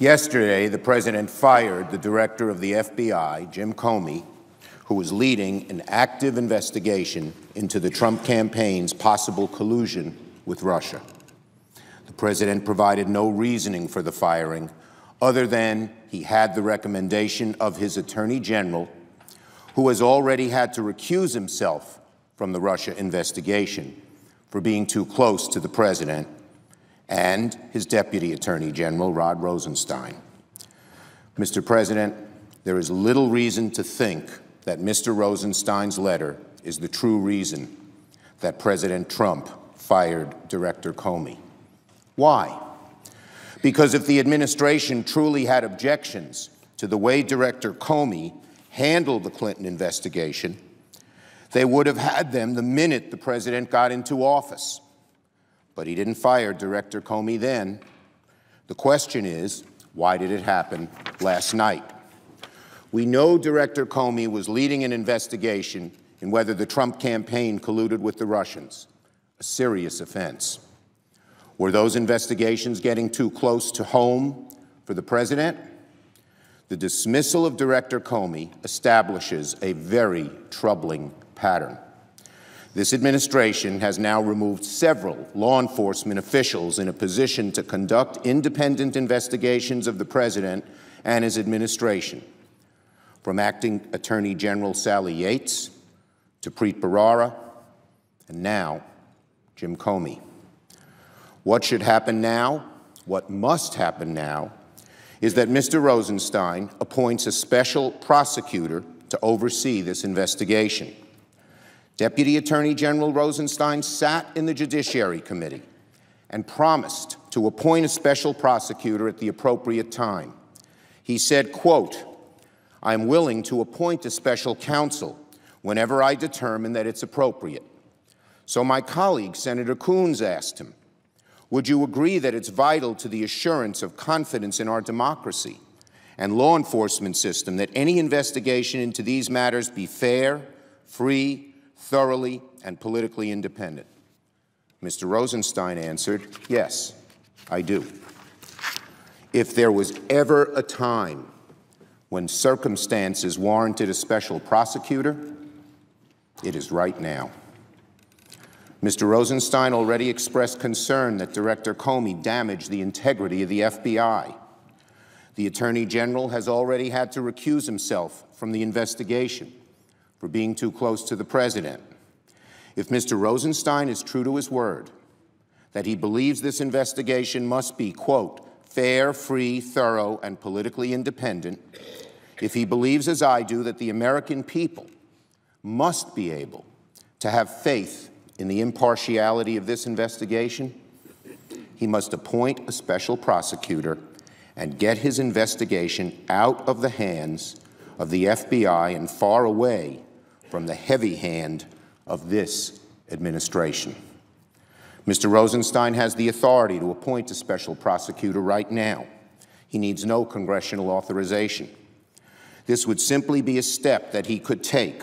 Yesterday, the President fired the director of the FBI, Jim Comey, who was leading an active investigation into the Trump campaign's possible collusion with Russia. The President provided no reasoning for the firing other than he had the recommendation of his Attorney General, who has already had to recuse himself from the Russia investigation for being too close to the President, and his Deputy Attorney General, Rod Rosenstein. Mr. President, there is little reason to think that Mr. Rosenstein's letter is the true reason that President Trump fired Director Comey. Why? Because if the administration truly had objections to the way Director Comey handled the Clinton investigation, they would have had them the minute the President got into office. But he didn't fire Director Comey then. The question is, why did it happen last night? We know Director Comey was leading an investigation in whether the Trump campaign colluded with the Russians, a serious offense. Were those investigations getting too close to home for the President? The dismissal of Director Comey establishes a very troubling pattern. This administration has now removed several law enforcement officials in a position to conduct independent investigations of the President and his administration, from Acting Attorney General Sally Yates to Preet Bharara, and now Jim Comey. What should happen now, what must happen now, is that Mr. Rosenstein appoints a special prosecutor to oversee this investigation. Deputy Attorney General Rosenstein sat in the Judiciary Committee and promised to appoint a special prosecutor at the appropriate time. He said, quote, "I'm willing to appoint a special counsel whenever I determine that it's appropriate." So my colleague, Senator Coons, asked him, would you agree that it's vital to the assurance of confidence in our democracy and law enforcement system that any investigation into these matters be fair, free, thoroughly, and politically independent? Mr. Rosenstein answered, yes, I do. If there was ever a time when circumstances warranted a special prosecutor, it is right now. Mr. Rosenstein already expressed concern that Director Comey damaged the integrity of the FBI. The Attorney General has already had to recuse himself from the investigation for being too close to the President. If Mr. Rosenstein is true to his word, that he believes this investigation must be, quote, fair, free, thorough, and politically independent, if he believes, as I do, that the American people must be able to have faith in the impartiality of this investigation, he must appoint a special prosecutor and get his investigation out of the hands of the FBI and far away from the heavy hand of this administration. Mr. Rosenstein has the authority to appoint a special prosecutor right now. He needs no congressional authorization. This would simply be a step that he could take,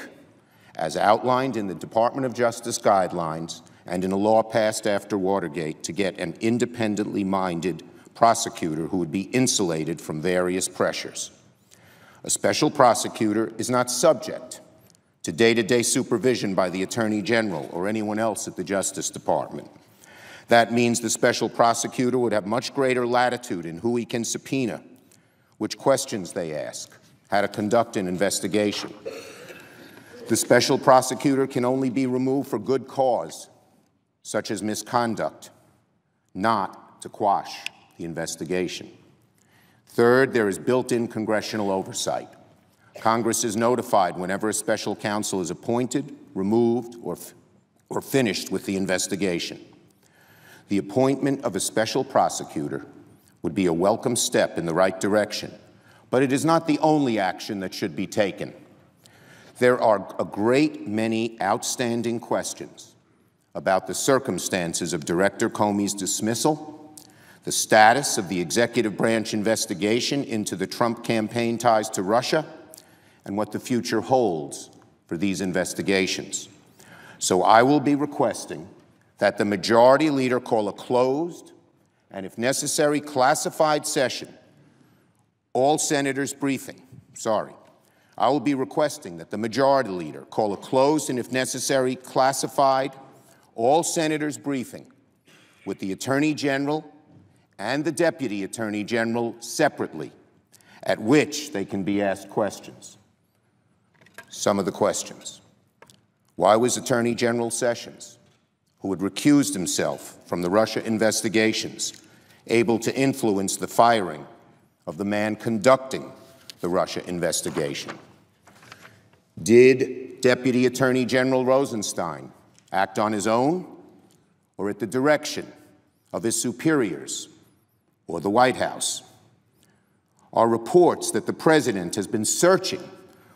as outlined in the Department of Justice guidelines and in a law passed after Watergate, to get an independently minded prosecutor who would be insulated from various pressures. A special prosecutor is not subject to day-to-day supervision by the Attorney General or anyone else at the Justice Department. That means the special prosecutor would have much greater latitude in who he can subpoena, which questions they ask, how to conduct an investigation. The special prosecutor can only be removed for good cause, such as misconduct, not to quash the investigation. Third, there is built-in congressional oversight. Congress is notified whenever a special counsel is appointed, removed, or finished with the investigation. The appointment of a special prosecutor would be a welcome step in the right direction, but it is not the only action that should be taken. There are a great many outstanding questions about the circumstances of Director Comey's dismissal, the status of the executive branch investigation into the Trump campaign ties to Russia, and what the future holds for these investigations. So I will be requesting that the Majority Leader call a closed and, if necessary, classified session all senators briefing, I will be requesting that the Majority Leader call a closed and, if necessary, classified all senators briefing with the Attorney General and the Deputy Attorney General separately, at which they can be asked questions. Some of the questions. Why was Attorney General Sessions, who had recused himself from the Russia investigations, able to influence the firing of the man conducting the Russia investigation? Did Deputy Attorney General Rosenstein act on his own or at the direction of his superiors or the White House? Are reports that the President has been searching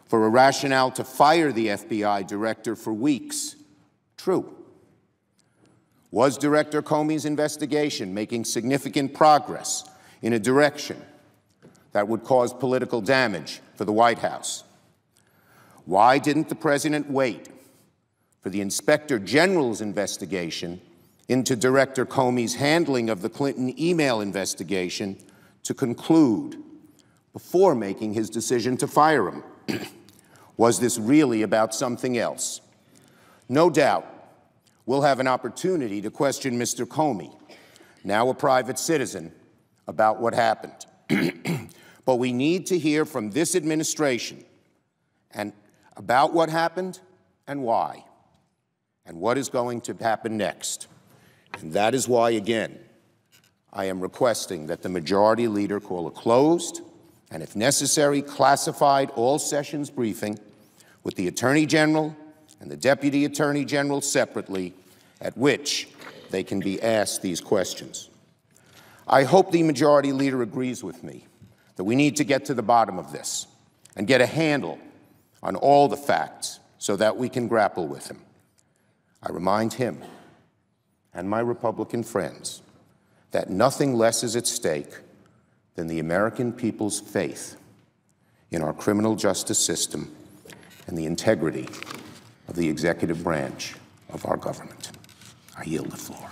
for a rationale to fire the FBI director for weeks true? Was Director Comey's investigation making significant progress in a direction that would cause political damage for the White House? Why didn't the President wait for the Inspector General's investigation into Director Comey's handling of the Clinton email investigation to conclude before making his decision to fire him? Was this really about something else? No doubt, we'll have an opportunity to question Mr. Comey, now a private citizen, about what happened. But we need to hear from this administration and about what happened and why, and what is going to happen next. And that is why, again, I am requesting that the Majority Leader call a closed and, if necessary, classified all-sessions briefing with the Attorney General and the Deputy Attorney General separately, at which they can be asked these questions. I hope the Majority Leader agrees with me that we need to get to the bottom of this and get a handle on all the facts so that we can grapple with him. I remind him and my Republican friends that nothing less is at stake than the American people's faith in our criminal justice system and the integrity of the executive branch of our government. I yield the floor.